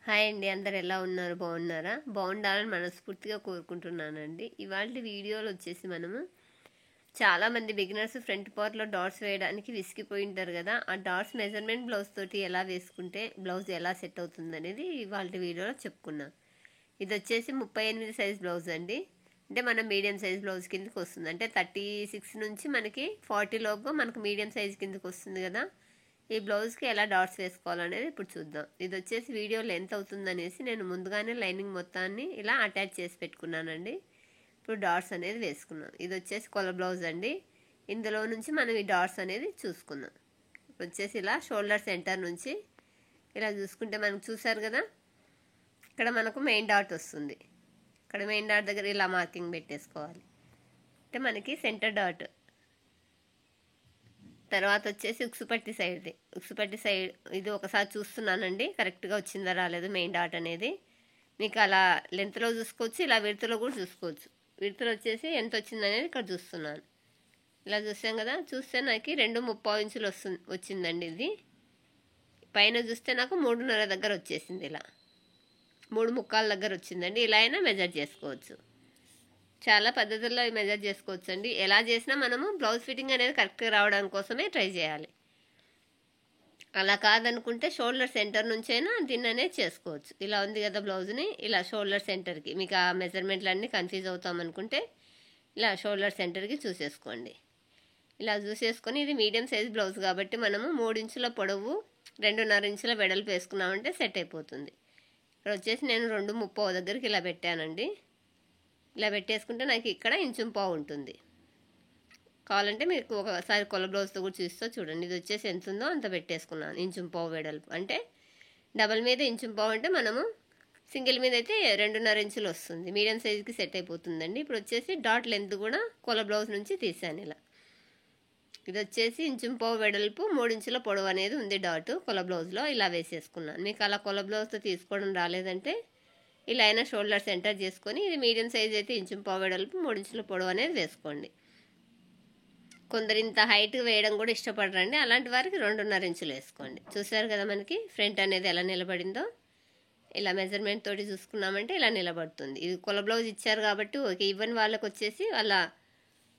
Hi అండి, అందరు ఎలా ఉన్నారు? బాగున్నారా? బాగుండాలని మనస్ఫూర్తిగా కోరుకుంటున్నానండి. ఇవాళ వీడియోలో వచ్చేసి మనము చాలామంది బిగినర్స్ ఫ్రంట్ పార్ట్లో డాట్స్ వేయడానికి విసిగిపోయి ఉంటారు కదా. ఆ డాట్స్ మెజర్మెంట్ బ్లౌజ్ తోటి ఎలా వేసుకుంటే బ్లౌజ్ ఎలా సెట్ అవుతుంది అనేది ఇవాళ వీడియోలో చెప్పుకున్నాం. ఇది వచ్చేసి 38 సైజ్ బ్లౌజ్ అండి. అంటే మనం మీడియం సైజ్ బ్లౌజ్ కిందకి వస్తుంది. అంటే 36 నుంచి మనకి 40 లోపు మనకు మీడియం సైజ్ కిందకి వస్తుంది కదా. ఈ బ్లౌజ్కి ఎలా డాట్స్ వేసుకోవాలనేది ఇప్పుడు చూద్దాం. ఇది వచ్చేసి వీడియో లెంత్ అవుతుందనేసి నేను ముందుగానే లైనింగ్ మొత్తాన్ని ఇలా అటాచ్ చేసి పెట్టుకున్నానండి. ఇప్పుడు డాట్స్ అనేది వేసుకున్నాం. ఇది వచ్చేసి కొల బ్లౌజ్ అండి. ఇందులో నుంచి మనం ఈ డాట్స్ అనేది చూసుకుందాం. ఇప్పుడు వచ్చేసి ఇలా షోల్డర్ సెంటర్ నుంచి ఇలా చూసుకుంటే మనకు చూసారు కదా, ఇక్కడ మనకు మెయిన్ డాట్ వస్తుంది. ఇక్కడ మెయిన్ డాట్ దగ్గర ఇలా మార్కింగ్ పెట్టేసుకోవాలి. అంటే మనకి సెంటర్ డాట్. తర్వాత వచ్చేసి ఉక్సుపట్టి సైడ్ది. ఉక్సుపట్టి సైడ్ ఇది ఒకసారి చూస్తున్నానండి, కరెక్ట్గా వచ్చిందా రాలేదు మెయిన్ డాట్ అనేది. మీకు అలా లెంత్లో చూసుకోవచ్చు, ఇలా విడతలో కూడా చూసుకోవచ్చు. విడతలో వచ్చేసి ఎంత వచ్చిందనేది ఇక్కడ చూస్తున్నాను. ఇలా చూసాం కదా, చూస్తే నాకు 2.30 ఇంచులు వచ్చిందండి. ఇది పైన చూస్తే నాకు 3.5 దగ్గర వచ్చేసింది. ఇలా 3.75 దగ్గర వచ్చిందండి. ఇలా అయినా మెజర్ చేసుకోవచ్చు. చాలా పద్ధతుల్లో మెజర్ చేసుకోవచ్చు అండి. ఎలా చేసినా మనము బ్లౌజ్ ఫిట్టింగ్ అనేది కరెక్ట్గా రావడం కోసమే ట్రై చేయాలి. అలా కాదనుకుంటే షోల్డర్ సెంటర్ నుంచైనా దీన్ని అనేది చేసుకోవచ్చు. ఇలా ఉంది కదా బ్లౌజ్ని, ఇలా షోల్డర్ సెంటర్కి మీకు ఆ మెజర్మెంట్లు అన్నీ కన్ఫ్యూజ్ అవుతామనుకుంటే ఇలా షోల్డర్ సెంటర్కి చూసేసుకోండి. ఇలా చూసేసుకొని ఇది మీడియం సైజ్ బ్లౌజ్ కాబట్టి మనము 3 ఇంచుల పొడవు 2.5 ఇంచుల వెడల్పు వేసుకున్నామంటే సెట్ అయిపోతుంది. ఇక్కడ వచ్చేసి నేను 2.30 దగ్గరికి ఇలా పెట్టానండి. ఇలా పెట్టేసుకుంటే నాకు ఇక్కడ 1.5 ఇంచు ఉంటుంది. కావాలంటే మీకు ఒకసారి కొల బ్లౌజ్తో కూడా చూస్తూ చూడండి. ఇది వచ్చేసి ఎంత ఉందో అంత పెట్టేసుకున్నాను. 1.5 ఇంచు వెడల్పు అంటే డబల్ మీద 1.5 ఇంచు అంటే మనము సింగిల్ మీద అయితే 2.5 ఇంచులు వస్తుంది. మీడియం సైజుకి సెట్ అయిపోతుందండి. ఇప్పుడు వచ్చేసి డాట్ లెంత్ కూడా కొల బ్లౌజ్ నుంచి తీసాను. ఇలా ఇది వచ్చేసి 1.5 ఇంచు వెడల్పు 3 ఇంచుల పొడవు అనేది ఉంది డాట్ కొల బ్లౌజ్లో. ఇలా వేసేసుకున్నాను. మీకు అలా కొల బ్లౌజ్తో తీసుకోవడం రాలేదంటే ఇలా అయినా షోల్డర్ సెంటర్ చేసుకొని ఇది మీడియం సైజ్ అయితే 1.5 ఇంచు వెడల్పు 3 ఇంచుల పొడవు అనేది వేసుకోండి. కొందరు ఇంత హైట్ వేయడం కూడా ఇష్టపడరండి. అలాంటి వారికి 2.5 ఇంచులు వేసుకోండి. చూసారు కదా మనకి ఫ్రంట్ అనేది ఎలా నిలబడిందో. ఇలా మెజర్మెంట్ తోటి చూసుకున్నామంటే ఇలా నిలబడుతుంది. ఇది కొల బ్లౌజ్ ఇచ్చారు కాబట్టి ఓకే. ఇవ్వని వాళ్ళకి వచ్చేసి వాళ్ళ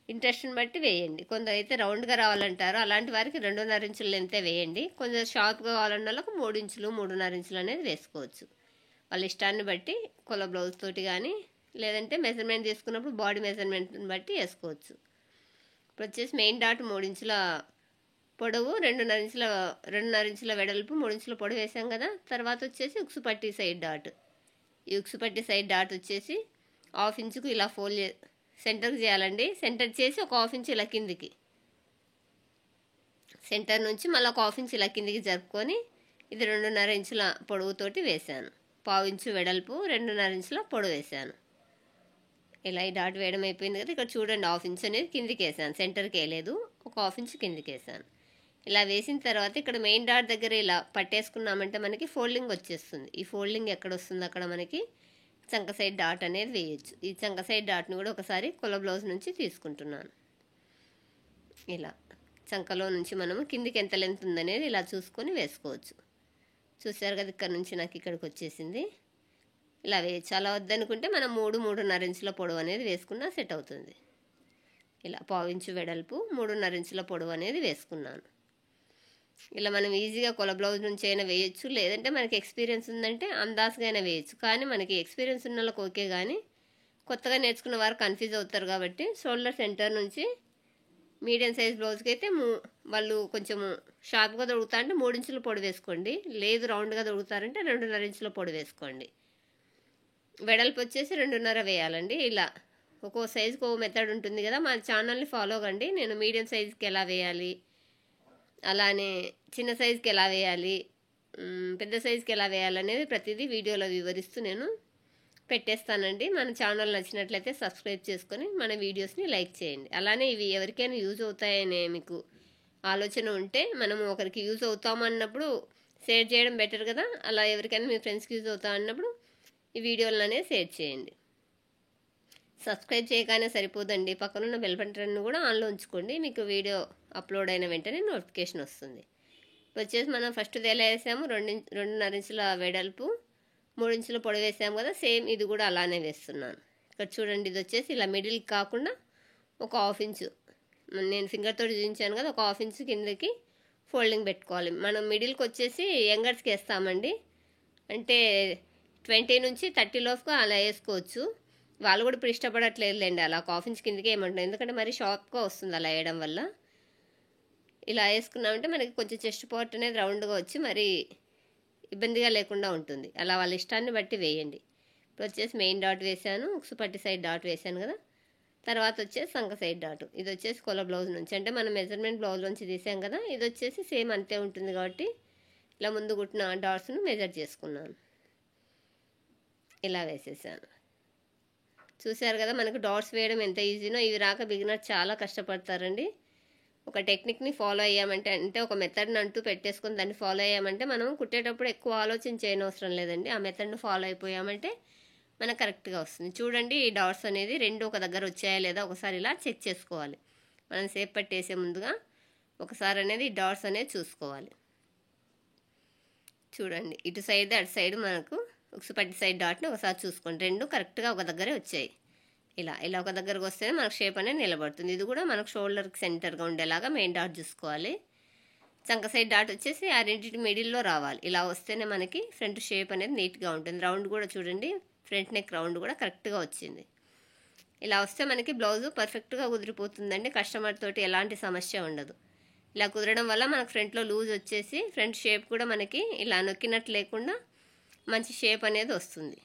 ఇంట్రెస్ట్ని బట్టి వేయండి. కొందరు అయితే రౌండ్గా రావాలంటారు, అలాంటి వారికి 2.5 ఇంచులు లెంతే వేయండి. కొందరు షార్ప్గా కావాలన్న వాళ్ళకు 3 ఇంచులు 3.5 ఇంచులు అనేది వేసుకోవచ్చు. వాళ్ళ ఇష్టాన్ని బట్టి కొల బ్లౌజ్ తోటి కానీ లేదంటే మెజర్మెంట్ తీసుకున్నప్పుడు బాడీ మెజర్మెంట్ని బట్టి వేసుకోవచ్చు. ఇప్పుడు వచ్చేసి మెయిన్ డాట్ 3 ఇంచుల పొడవు 2.5 ఇంచుల వెడల్పు 3 ఇంచుల పొడవు వేసాం కదా. తర్వాత వచ్చేసి ఉక్సుపట్టి సైడ్ డాట్. ఈ ఉక్సుపట్టి సైడ్ డాట్ వచ్చేసి 1/2 ఇంచుకు ఇలా ఫోల్డ్ సెంటర్కి చేయాలండి. సెంటర్ చేసి ఒక 1/2 ఇంచు ఇలా కిందికి, సెంటర్ నుంచి మళ్ళీ ఒక 1/2 ఇంచు ఇలా కిందికి జరుపుకొని ఇది 2.5 ఇంచుల పొడవుతోటి వేసాను. 1/2 ఇంచు వెడల్పు 2.5 ఇంచుల పొడవు వేసాను. ఇలా ఈ డాట్ వేయడం అయిపోయింది కదా. ఇక్కడ చూడండి 1/2 ఇంచు అనేది కిందికి వేసాను, సెంటర్కి వేయలేదు, ఒక 1/2 ఇంచు కిందికి వేసాను. ఇలా వేసిన తర్వాత ఇక్కడ మెయిన్ డాట్ దగ్గర ఇలా పట్టేసుకున్నామంటే మనకి ఫోల్డింగ్ వచ్చేస్తుంది. ఈ ఫోల్డింగ్ ఎక్కడ వస్తుంది అక్కడ మనకి చంక సైడ్ డాట్ అనేది వేయచ్చు. ఈ చంక సైడ్ డాట్ని కూడా ఒకసారి కొల బ్లౌజ్ నుంచి తీసుకుంటున్నాను. ఇలా చంకలో నుంచి మనము కిందికి ఎంత లెంత్ ఉందనేది ఇలా చూసుకొని వేసుకోవచ్చు. చూసారు కదా, ఇక్కడ నుంచి నాకు ఇక్కడికి వచ్చేసింది. ఇలా వేయచ్చు. అలా వద్దనుకుంటే మనం 3.5 ఇంచుల పొడవు అనేది వేసుకున్నా సెట్ అవుతుంది. ఇలా 1/2 ఇంచు వెడల్పు 3.5 ఇంచుల పొడవు అనేది వేసుకున్నాను. ఇలా మనం ఈజీగా కొల బ్లౌజ్ నుంచి అయినా వేయచ్చు, లేదంటే మనకి ఎక్స్పీరియన్స్ ఉందంటే అందాజుగా అయినా వేయచ్చు. కానీ మనకి ఎక్స్పీరియన్స్ ఉన్న వాళ్ళకి ఓకే, కానీ కొత్తగా నేర్చుకున్న వారు కన్ఫ్యూజ్ అవుతారు కాబట్టి షోల్డర్ సెంటర్ నుంచి మీడియం సైజ్ బ్లౌజ్కి అయితే వాళ్ళు కొంచెము షార్ప్గా దొరుకుతా అంటే 3 ఇంచుల పొడి వేసుకోండి. లేదు రౌండ్గా దొరుకుతారంటే 2.5 ఇంచుల పొడి వేసుకోండి. వెడల్పు వచ్చేసి 2.5 వేయాలండి. ఇలా ఒక్కో సైజుకి ఓ మెథడ్ ఉంటుంది కదా. మా ఛానల్ని ఫాలో కండి. నేను మీడియం సైజుకి ఎలా వేయాలి, అలానే చిన్న సైజుకి ఎలా వేయాలి, పెద్ద సైజుకి ఎలా వేయాలనేది ప్రతిదీ వీడియోలో వివరిస్తూ నేను పెట్టేస్తానండి. మన ఛానల్ నచ్చినట్లయితే సబ్స్క్రైబ్ చేసుకొని మన వీడియోస్ని లైక్ చేయండి. అలానే ఇవి ఎవరికైనా యూజ్ అవుతాయనే మీకు ఆలోచన ఉంటే మనము ఒకరికి యూజ్ అవుతామన్నప్పుడు షేర్ చేయడం బెటర్ కదా. అలా ఎవరికైనా మీ ఫ్రెండ్స్కి యూజ్ అవుతా అన్నప్పుడు ఈ వీడియోలనే షేర్ చేయండి. సబ్స్క్రైబ్ చేయగానే సరిపోదండి, పక్కనున్న బెల్ బటన్ని కూడా ఆన్లో ఉంచుకోండి. మీకు వీడియో అప్లోడ్ అయిన వెంటనే నోటిఫికేషన్ వస్తుంది. వచ్చేసి మనం ఫస్ట్ ఎలా వేసాము 2.5 ఇంచుల వెడల్పు 3 ఇంచుల పొడవు వేసాము కదా, సేమ్ ఇది కూడా అలానే వేస్తున్నాను. ఇక్కడ చూడండి, ఇది వచ్చేసి ఇలా మిడిల్కి కాకుండా ఒక 1/2 ఇంచు, నేను ఫింగర్తో చూపించాను కదా, ఒక 1/2 ఇంచు కిందకి ఫోల్డింగ్ పెట్టుకోవాలి. మనం మిడిల్కి వచ్చేసి యంగర్స్కి వేస్తామండి, అంటే 20 నుంచి 30 లోపుగా అలా వేసుకోవచ్చు. వాళ్ళు కూడా ఇప్పుడు ఇష్టపడట్లేదులేండి అలా 1/2 ఇంచు కిందకి ఏమంటారు, ఎందుకంటే మరి షార్ప్గా వస్తుంది అలా వేయడం వల్ల. ఇలా వేసుకున్నామంటే మనకి కొంచెం చెస్ట్ పార్ట్ అనేది రౌండ్గా వచ్చి మరి ఇబ్బందిగా లేకుండా ఉంటుంది. అలా వాళ్ళ ఇష్టాన్ని బట్టి వేయండి. ఇప్పుడు వచ్చేసి మెయిన్ డాట్ వేసాను, ఉక్సు పట్టి సైడ్ డాట్ వేసాను కదా, తర్వాత వచ్చేసి సంక సైడ్ డాట్. ఇది వచ్చేసి కొల బ్లౌజ్ నుంచి, అంటే మనం మెజర్మెంట్ బ్లౌజ్ నుంచి తీసాం కదా, ఇది వచ్చేసి సేమ్ అంతే ఉంటుంది కాబట్టి ఇలా ముందు కుట్టిన డాట్స్ను మెజర్ చేసుకున్నాను. ఇలా వేసేసాను. చూసారు కదా మనకు డాట్స్ వేయడం ఎంత ఈజీనో. ఇవి రాక బిగినర్ చాలా కష్టపడతారండి. ఒక టెక్నిక్ని ఫాలో అయ్యామంటే, అంటే ఒక మెథడ్ని అంటూ పెట్టేసుకొని దాన్ని ఫాలో అయ్యామంటే మనం కుట్టేటప్పుడు ఎక్కువ ఆలోచన చేయనవసరం లేదండి. ఆ మెథడ్ని ఫాలో అయిపోయామంటే మనకు కరెక్ట్గా వస్తుంది. చూడండి, ఈ డాట్స్ అనేది రెండు ఒక దగ్గర వచ్చాయా లేదా ఒకసారి ఇలా చెక్ చేసుకోవాలి. మనం సేప్ పట్టేసే ముందుగా ఒకసారి అనేది ఈ డాట్స్ అనేది చూసుకోవాలి. చూడండి, ఇటు సైడ్ అటు సైడ్ మనకు ఉక్సు పట్టి సైడ్ డాట్ని ఒకసారి చూసుకోండి. రెండు కరెక్ట్గా ఒక దగ్గరే వచ్చాయి. ఇలా ఒక దగ్గరకు వస్తేనే మనకు షేప్ అనేది నిలబడుతుంది. ఇది కూడా మనకు షోల్డర్కి సెంటర్గా ఉండేలాగా మెయిన్ డాట్ చూసుకోవాలి. చంక సైడ్ డాట్ వచ్చేసి ఆ రెండింటి మిడిల్లో రావాలి. ఇలా వస్తేనే మనకి ఫ్రంట్ షేప్ అనేది నీట్గా ఉంటుంది. రౌండ్ కూడా చూడండి, ఫ్రంట్ నెక్ రౌండ్ కూడా కరెక్ట్గా వచ్చింది. ఇలా వస్తే మనకి బ్లౌజు పర్ఫెక్ట్గా కుదిరిపోతుందండి. కస్టమర్ తోటి ఎలాంటి సమస్య ఉండదు. ఇలా కుదరడం వల్ల మనకు ఫ్రంట్లో లూజ్ వచ్చేసి ఫ్రంట్ షేప్ కూడా మనకి ఇలా నొక్కినట్టు లేకుండా మంచి షేప్ అనేది వస్తుంది.